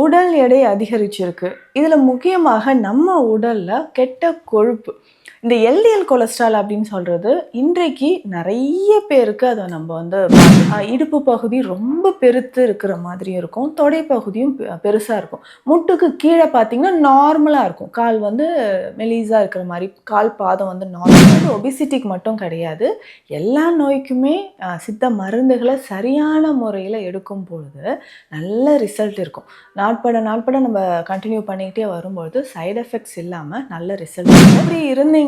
உடல் எடை அதிகரிச்சிருக்கு. இதில முக்கியமாக நம்ம உடல்ல கெட்ட கொழுப்பு, இந்த எல்டிஎல் கொலஸ்ட்ரால் அப்படின்னு சொல்றது, இன்றைக்கு நெறைய பேருக்கு அத நம்ம வந்து இடுப்பு பகுதி ரொம்ப பெருத்து இருக்கிற மாதிரி இருக்கும். தொடை பகுதியும் பெருசா இருக்கும். முட்டுக்கு கீழ பார்த்தீங்கன்னா, நார்மலா இருக்கும். கால் வந்து மெலிசா இருக்கிற மாரி, கால் பாதம் வந்து நார்மல். ஒபிசிட்டிக்கு மட்டும் கிடையாது. எல்லா நோய்க்குமே சித்த மருந்துகள சரியான முறையில எடுக்கும் பொழுது, நல்ல ரிசல்ட் இருக்கும். நாட்பட நம்ம கன்டின்யூ பண்ணிக்கிட்டே வரும்பொழுது, சைட் எஃபெக்ட்ஸ் இல்லாம நல்ல ரிசல்ட் இருக்கும். அப்படி இருந்தீங்கன்னா,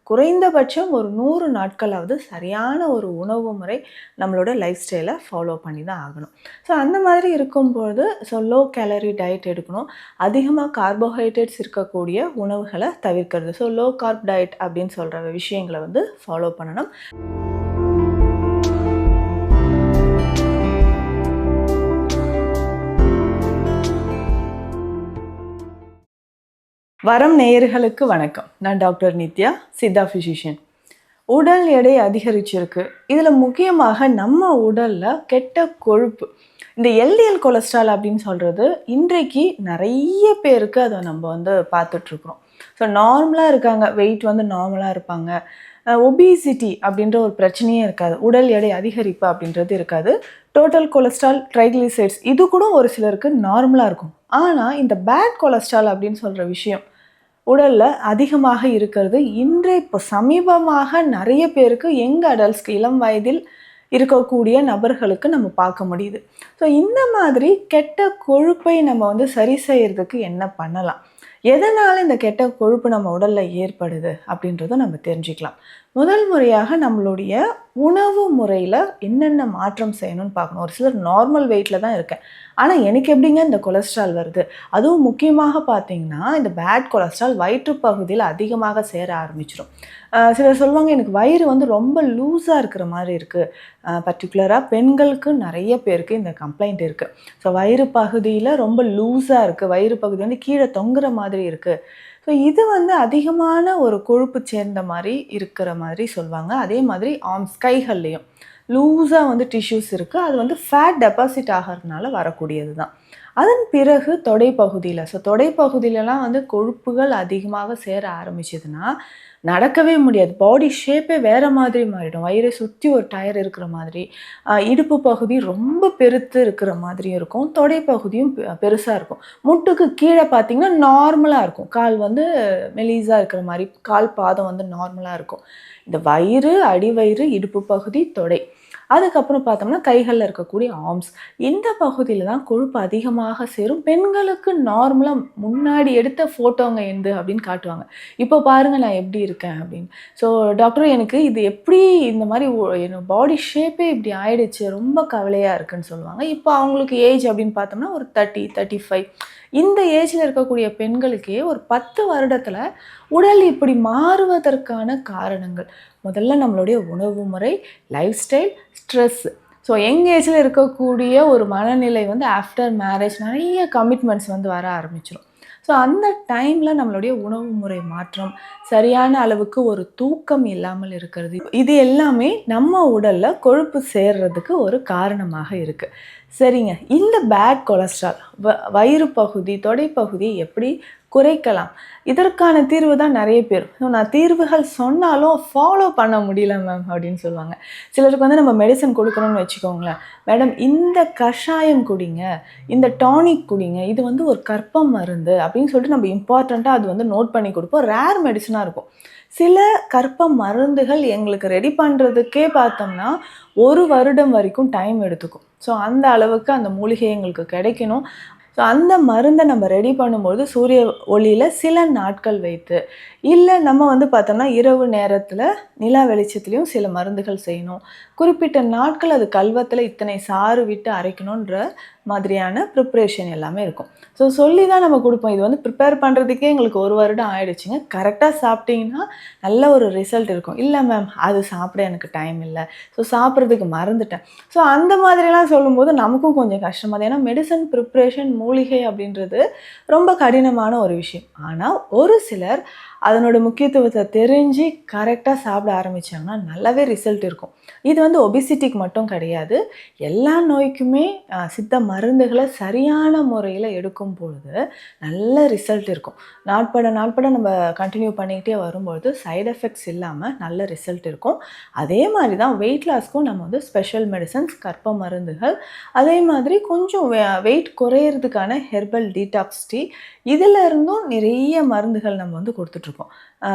குறைந்தபட்சம் ஒரு 100 நாட்களாவது சரியான ஒரு உணவு முறை நம்மளோட லைஃப் ஸ்டைல ஃபாலோ பண்ணி தான் ஆகணும். ஸோ அந்த மாதிரி இருக்கும்பொழுது லோ கேலரி டயட் எடுக்கணும். அதிகமா கார்போஹைட்ரேட்ஸ் இருக்கக்கூடிய உணவுகள தவிர்க்கிறது. லோ கார்ப் டயட் அப்படின்னு சொல்ற விஷயங்கள வந்து ஃபாலோ பண்ணணும். வரம் நேயர்களுக்கு வணக்கம். நான் டாக்டர் நித்யா, சித்தா ஃபிசிஷியன். உடல் எடை அதிகரிச்சிருக்கு. இதில் முக்கியமாக நம்ம உடல்ல கெட்ட கொழுப்பு, இந்த எல்டிஎல் கொலஸ்ட்ரால் அப்படின்னு சொல்றது, இன்றைக்கு நிறைய பேருக்கு அதை நம்ம வந்து பார்த்துட்ருக்குறோம். ஸோ நார்மலாக இருக்காங்க, வெயிட் வந்து நார்மலாக இருப்பாங்க. ஒபிசிட்டி அப்படின்ற ஒரு பிரச்சனையே இருக்காது. உடல் எடை அதிகரிப்பு அப்படின்றது இருக்காது. டோட்டல் கொலஸ்ட்ரால், ட்ரைக்ளிசரைட்ஸ் இது கூட ஒரு சிலருக்கு நார்மலாக இருக்கும். ஆனால் இந்த பேட் கொலஸ்ட்ரால் அப்படின்னு சொல்கிற விஷயம் உடல்ல அதிகமாக இருக்கிறது இப்போ சமீபமாக நிறைய பேருக்கு, யங் அடல்ட்ஸ்க்கு, இளம் வயதில் இருக்கக்கூடிய நபர்களுக்கு நம்ம பார்க்க முடியுது. ஸோ இந்த மாதிரி கெட்ட கொழுப்பை நம்ம வந்து சரி செய்யறதுக்கு என்ன பண்ணலாம், எதனால் இந்த கெட்ட கொழுப்பு நம்ம உடலில் ஏற்படுது அப்படின்றத நம்ம தெரிஞ்சுக்கலாம். முதல் முறையாக நம்மளுடைய உணவு முறையில் என்னென்ன மாற்றம் செய்யணும்னு பார்க்கணும். ஒரு சிலர் நார்மல் வெயிட்டில் தான் இருக்கேன், ஆனால் எனக்கு எப்படிங்க இந்த கொலஸ்ட்ரால் வருது? அதுவும் முக்கியமாக பார்த்தீங்கன்னா, இந்த பேட் கொலஸ்ட்ரால் வயிற்று பகுதியில் அதிகமாக சேர ஆரம்பிச்சிடும். சிலர் சொல்லுவாங்க, எனக்கு வயிறு வந்து ரொம்ப லூஸாக இருக்கிற மாதிரி இருக்குது. பர்டிகுலராக பெண்களுக்கு நிறைய பேருக்கு இந்த கம்ப்ளைண்ட் இருக்குது. ஸோ வயிறு பகுதியில் ரொம்ப லூஸாக இருக்குது, வயிறு பகுதி வந்து கீழே தொங்குற மாதிரி இருக்குது. ஸோ இது வந்து அதிகமான ஒரு கொழுப்பு சேர்ந்த மாதிரி இருக்கிற மாதிரி சொல்லுவாங்க. அதே மாதிரி ஆர்ம்ஸ், கைகள்லேயும் லூஸாக வந்து டிஷ்யூஸ் இருக்குது. அது வந்து ஃபேட் டெபாசிட் ஆகிறதுனால வரக்கூடியது தான். அதன் பிறகு தொடை பகுதியில், தொடை பகுதியிலலாம் வந்து கொழுப்புகள் அதிகமாக சேர ஆரம்பிச்சதுன்னா நடக்கவே முடியாது. பாடி ஷேப்பே வேறு மாதிரி மாறிடும். வயிறை சுற்றி ஒரு டயர் இருக்கிற மாதிரி, இடுப்பு பகுதி ரொம்ப பெருத்து இருக்கிற மாதிரி இருக்கும். தொடை பகுதியும் பெருசாக இருக்கும். முட்டுக்கு கீழே பார்த்திங்கன்னா நார்மலாக இருக்கும். கால் வந்து மெலிசாக இருக்கிற மாதிரி, கால் பாதம் வந்து நார்மலாக இருக்கும். இந்த வயிறு, அடிவயிறு, இடுப்பு பகுதி, தொடை, அதுக்கப்புறம் பார்த்தோம்னா கைகளில் இருக்கக்கூடிய ஆர்ம்ஸ், இந்த பகுதியில் தான் கொழுப்பு அதிகமாக சேரும். பெண்களுக்கு நார்மலாக முன்னாடி எடுத்த ஃபோட்டோங்க எந்து அப்படின்னு காட்டுவாங்க, இப்போ பாருங்கள் நான் எப்படி இருக்கேன் அப்படின்னு. ஸோ டாக்டர், எனக்கு இது எப்படி இந்த மாதிரி என்னோட பாடி ஷேப்பே இப்படி ஆயிடுச்சு, ரொம்ப கவலையாக இருக்குன்னு சொல்லுவாங்க. இப்போ அவங்களுக்கு ஏஜ் அப்படின்னு பார்த்தோம்னா ஒரு 30, 35 இந்த ஏஜில் இருக்கக்கூடிய பெண்களுக்கே ஒரு 10 வருடத்தில் உடல் இப்படி மாறுவதற்கான காரணங்கள், முதல்ல நம்மளுடைய உணவு முறை, life style, stress. So young ஏஜில் இருக்கக்கூடிய ஒரு மனநிலை வந்து ஆஃப்டர் மேரேஜ் நிறைய கமிட்மெண்ட்ஸ் வந்து வர ஆரம்பிச்சிடும். ஸோ அந்த டைமில் நம்மளுடைய உணவு முறை மாற்றம், சரியான அளவுக்கு ஒரு தூக்கம் இல்லாமல் இருக்கிறது, இது எல்லாமே நம்ம உடலில் கொழுப்பு சேர்றதுக்கு ஒரு காரணமாக இருக்குது. சரிங்க, இந்த பேட் கொலஸ்ட்ரால் வயிறு பகுதி, தொடை பகுதியை எப்படி குறைக்கலாம்? இதற்கான தீர்வு தான் நிறைய பேர். நான் தீர்வுகள் சொன்னாலும் ஃபாலோ பண்ண முடியல மேம் அப்படின்னு சொல்லுவாங்க. சிலருக்கு வந்து நம்ம மெடிசன் கொடுக்குறோன்னு வச்சுக்கோங்களேன், மேடம் இந்த கஷாயம் குடிங்க, இந்த டானிக் குடிங்க, இது வந்து ஒரு கற்ப மருந்து அப்படின்னு சொல்லிட்டு நம்ம இம்பார்ட்டண்ட்டாக அது வந்து நோட் பண்ணி கொடுப்போம். ரேர் மெடிசனாக இருக்கும். சில கற்ப மருந்துகள் எங்களுக்கு ரெடி பண்ணுறதுக்கே பார்த்தோம்னா 1 வருடம் வரைக்கும் டைம் எடுத்துக்கும். ஸோ அந்த அளவுக்கு அந்த மூலிகை எங்களுக்கு கிடைக்கணும். ஸோ அந்த மருந்தை நம்ம ரெடி பண்ணும்போது சூரிய ஒளியில் சில நாட்கள் வைத்து, இல்லை நம்ம வந்து பார்த்தோம்னா இரவு நேரத்தில் நிலா வெளிச்சத்துலேயும் சில மருந்துகள் செய்யணும். குறிப்பிட்ட நாட்கள் அது கல்வத்தில் இத்தனை சாறு விட்டு அரைக்கணுன்ற மாதிரியான ப்ரிப்ரேஷன் எல்லாமே இருக்கும். ஸோ சொல்லி தான் நம்ம கொடுப்போம். இது வந்து ப்ரிப்பேர் பண்ணுறதுக்கே எங்களுக்கு 1 வருடம் ஆயிடுச்சுங்க, கரெக்டாக சாப்பிட்டீங்கன்னா நல்ல ஒரு ரிசல்ட் இருக்கும். இல்லை மேம், அது சாப்பிட எனக்கு டைம் இல்லை, ஸோ சாப்பிட்றதுக்கு மறந்துட்டேன். ஸோ அந்த மாதிரிலாம் சொல்லும்போது நமக்கும் கொஞ்சம் கஷ்டமாக தான். ஏன்னா மெடிசன் ப்ரிப்ரேஷன், மூலிகை அப்படின்றது ரொம்ப கடினமான ஒரு விஷயம். ஆனால் ஒரு சிலர் அதனோட முக்கியத்துவத்தை தெரிஞ்சு கரெக்டாக சாப்பிட ஆரம்பித்தாங்கன்னா நல்லாவே ரிசல்ட் இருக்கும். இது வந்து ஒபிசிட்டிக்கு மட்டும் கிடையாது, எல்லா நோய்க்குமே சித்த மருந்துகளை சரியான முறையில் எடுக்கும் பொழுது நல்ல ரிசல்ட் இருக்கும். நாட்பட நம்ம கண்டினியூ பண்ணிக்கிட்டே வரும்பொழுது சைடு எஃபெக்ட்ஸ் இல்லாமல் நல்ல ரிசல்ட் இருக்கும். அதே மாதிரி தான் வெயிட் லாஸ்க்கும் நம்ம வந்து ஸ்பெஷல் மெடிசன்ஸ், கற்ப மருந்துகள், அதே மாதிரி கொஞ்சம் வெயிட் குறையிறதுக்கான ஹெர்பல் டீடாக்ஸ் டீ, இதில் இருந்தும் நிறைய மருந்துகள் நம்ம வந்து கொடுத்துட்ருக்கோம்.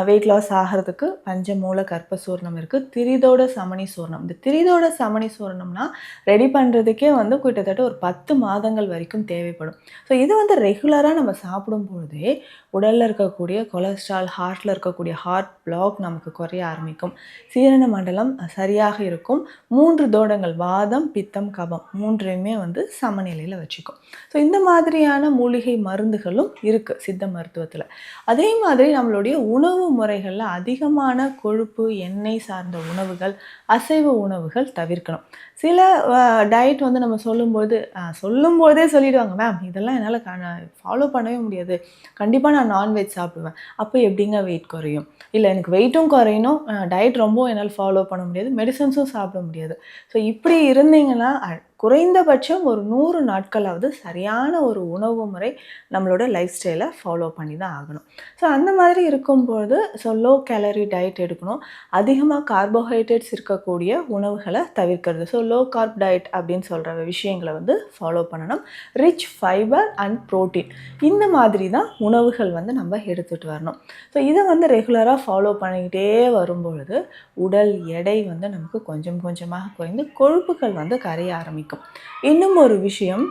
வெயிட் லாஸ் ஆகிறதுக்கு பஞ்சமூல கற்ப சூர்ணம் இருக்குது, திரிதோட சமணி சூர்ணம். இந்த திரிதோட சமணி சூர்ணம்னா ரெடி பண்ணுறதுக்கே வந்து கிட்டத்தட்ட ஒரு 10 மாதங்கள் வரைக்கும் தேவைப்படும். ஸோ இது வந்து ரெகுலராக நம்ம சாப்பிடும் பொழுதே உடலில் இருக்கக்கூடிய கொலஸ்ட்ரால், ஹார்ட்டில் இருக்கக்கூடிய ஹார்ட் பிளாக் நமக்கு குறைய ஆரம்பிக்கும். சீரண மண்டலம் சரியாக இருக்கும். 3 தோடங்கள் வாதம், பித்தம், கபம் 3யுமே வந்து சமநிலையில் வச்சுக்கும். ஸோ இந்த மாதிரியான மூலிகை மருந்துகளும் இருக்குது சித்த மருத்துவத்தில். அதே மாதிரி நம்மளுடைய உணவு முறைகளில் அதிகமான கொழுப்பு, எண்ணெய் சார்ந்த உணவுகள், அசைவ உணவுகள் தவிர்க்கணும். சில டயட் வந்து நம்ம சொல்லும்போதே சொல்லிடுவாங்க, மேம் இதெல்லாம் என்னால் ஃபாலோ பண்ணவே முடியாது, கண்டிப்பாக நான் நான்வெஜ் சாப்பிடுவேன். அப்போ எப்படிங்க வெயிட் குறையும்? இல்லை எனக்கு வெயிட்டும் குறையணும், டயட் ரொம்ப என்னால் ஃபாலோ பண்ண முடியாது, மெடிசன்ஸும் சாப்பிட முடியாது. ஸோ இப்படி இருந்தீங்கன்னா குறைந்தபட்சம் ஒரு 100 நாட்களாவது சரியான ஒரு உணவு முறை நம்மளோட லைஃப் ஸ்டைலை ஃபாலோ பண்ணி தான் ஆகணும். ஸோ அந்த மாதிரி இருக்கும்போது லோ கேலரி டயட் எடுக்கணும். அதிகமாக கார்போஹைட்ரேட்ஸ் இருக்கக்கூடிய உணவுகளை தவிர்க்கிறது. லோ கார்ப் டயட் அப்படின்னு சொல்கிற விஷயங்களை வந்து ஃபாலோ பண்ணணும். ரிச் ஃபைபர் அண்ட் ப்ரோட்டீன், இந்த மாதிரி தான் உணவுகள் வந்து நம்ம எடுத்துகிட்டு வரணும். ஸோ இதை வந்து ரெகுலராக ஃபாலோ பண்ணிக்கிட்டே வரும்பொழுது உடல் எடை வந்து நமக்கு கொஞ்சம் கொஞ்சமாக குறைந்து கொழுப்புகள் வந்து கரைய ஆரம்பிக்கும். இன்னும் ஒரு விஷயம்,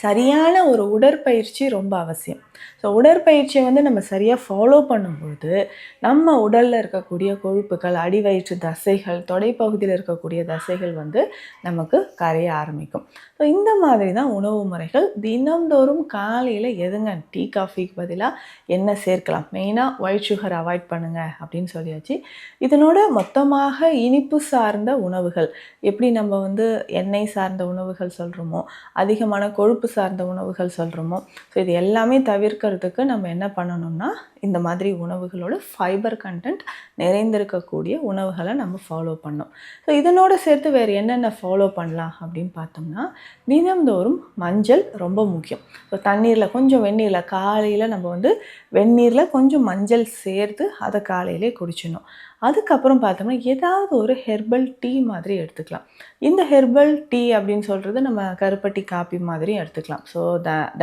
சரியான ஒரு உடற்பயிற்சி ரொம்ப அவசியம். ஸோ உடற்பயிற்சியை வந்து நம்ம சரியாக ஃபாலோ பண்ணும்பொழுது நம்ம உடலில் இருக்கக்கூடிய கொழுப்புகள், அடிவயிற்று தசைகள், தொடைப்பகுதியில் இருக்கக்கூடிய தசைகள் வந்து நமக்கு கரைய ஆரம்பிக்கும். ஸோ இந்த மாதிரி தான் உணவு முறைகள். தினம்தோறும் காலையில் எதுங்க டீ காஃபிக்கு பதிலாக என்ன சேர்க்கலாம்? மெயினாக ஒயிட் சுகர் அவாய்ட் பண்ணுங்கள் அப்படின்னு சொல்லியாச்சு. இதனோட மொத்தமாக இனிப்பு சார்ந்த உணவுகள், எப்படி நம்ம வந்து எண்ணெய் சார்ந்த உணவுகள் சொல்கிறோமோ, அதிகமான கொழுப்பு சார்ந்த உணவுகள் சொல்கிறோமோ, ஸோ இது எல்லாமே தவிர்க்கிறதுக்கு நம்ம என்ன பண்ணணும்னா இந்த மாதிரி உணவுகளோட ஃபைபர் கண்டென்ட் நிறைந்திருக்கக்கூடிய உணவுகளை நம்ம ஃபாலோ பண்ணோம். ஸோ இதனோட சேர்த்து வேறு என்னென்ன ஃபாலோ பண்ணலாம் அப்படின்னு பார்த்தோம்னா, தினம்தோறும் மஞ்சள் ரொம்ப முக்கியம். ஸோ தண்ணீரில் கொஞ்சம் வெந்நீரில் காலையில் நம்ம வந்து வெந்நீரில் கொஞ்சம் மஞ்சள் சேர்த்து அதை காலையிலே குடிச்சிடணும். அதுக்கப்புறம் பார்த்தோம்னா ஏதாவது ஒரு ஹெர்பல் டீ மாதிரி எடுத்துக்கலாம். இந்த ஹெர்பல் டீ அப்படின்னு சொல்கிறது நம்ம கருப்பட்டி காப்பி மாதிரி எடுத்துக்கலாம். ஸோ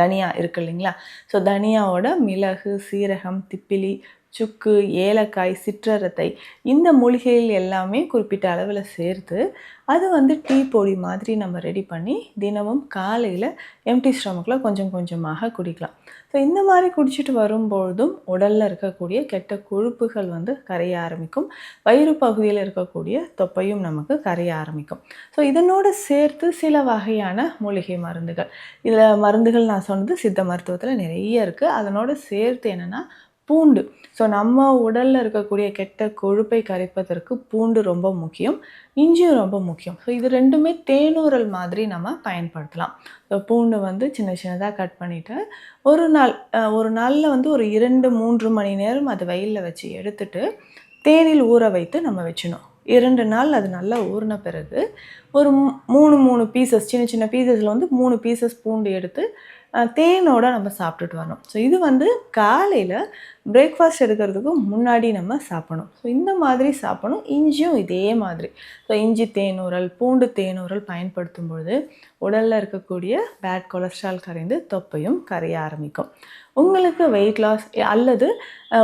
தனியா இருக்குது இல்லைங்களா? ஸோ தனியாவோட மிளகு, சீரகம், திப்பிலி, சுக்கு, ஏலக்காய், சிற்றரத்தை, இந்த மூலிகைகள் எல்லாமே குறிப்பிட்ட அளவில் சேர்த்து அது வந்து டீ பொடி மாதிரி நம்ம ரெடி பண்ணி தினமும் காலையில் எம்டி ஸ்டொமக்கில் கொஞ்சம் கொஞ்சமாக குடிக்கலாம். ஸோ இந்த மாதிரி குடிச்சிட்டு வரும்பொழுதும் உடலில் இருக்கக்கூடிய கெட்ட கொழுப்புகள் வந்து கரைய ஆரம்பிக்கும். வயிறு பகுதியில் இருக்கக்கூடிய தொப்பையும் நமக்கு கரைய ஆரம்பிக்கும். ஸோ இதனோடு சேர்த்து சில வகையான மூலிகை மருந்துகள், இதில் மருந்துகள் நான் சொன்னது சித்த மருத்துவத்தில் நிறைய இருக்குது. அதனோடு சேர்த்து என்னென்னா பூண்டு. ஸோ நம்ம உடலில் இருக்கக்கூடிய கெட்ட கொழுப்பை கரைப்பதற்கு பூண்டு ரொம்ப முக்கியம், இஞ்சியும் ரொம்ப முக்கியம். ஸோ இது ரெண்டுமே தேனூரல் மாதிரி நம்ம பயன்படுத்தலாம். ஸோ பூண்டு வந்து சின்ன சின்னதாக கட் பண்ணிவிட்டு ஒரு நாளில் வந்து ஒரு 2-3 மணி நேரம் அது வெயிலில் வச்சு எடுத்துட்டு தேனில் ஊற வைத்து நம்ம வச்சிடணும். 2 நாள் அது நல்லா ஊறின பிறகு ஒரு 3 பீசஸ், சின்ன சின்ன பீசஸில் வந்து 3 பீசஸ் பூண்டு எடுத்து தேனோட நம்ம சாப்பிட்டுட்டு வரணும். ஸோ இது வந்து காலையில் பிரேக்ஃபாஸ்ட் எடுக்கிறதுக்கு முன்னாடி நம்ம சாப்பிடணும். ஸோ இந்த மாதிரி சாப்பிடணும். இஞ்சியும் இதே மாதிரி. ஸோ இஞ்சி தேனூரல், பூண்டு தேனூரல் பயன்படுத்தும் பொழுது உடலில் இருக்கக்கூடிய பேட் கொலஸ்ட்ரால் கரைந்து தொப்பையும் கரைய ஆரம்பிக்கும். உங்களுக்கு வெயிட் லாஸ் அல்லது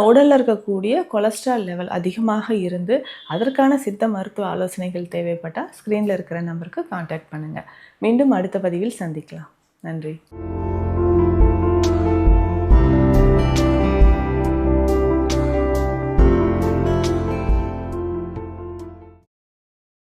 உடலில் இருக்கக்கூடிய கொலஸ்ட்ரால் லெவல் அதிகமாக இருந்து அதற்கான சித்த மருத்துவ ஆலோசனைகள் தேவைப்பட்டால் ஸ்க்ரீனில் இருக்கிற நம்பருக்கு கான்டாக்ட் பண்ணுங்கள். மீண்டும் அடுத்த பதிவில் சந்திக்கலாம். நன்றி.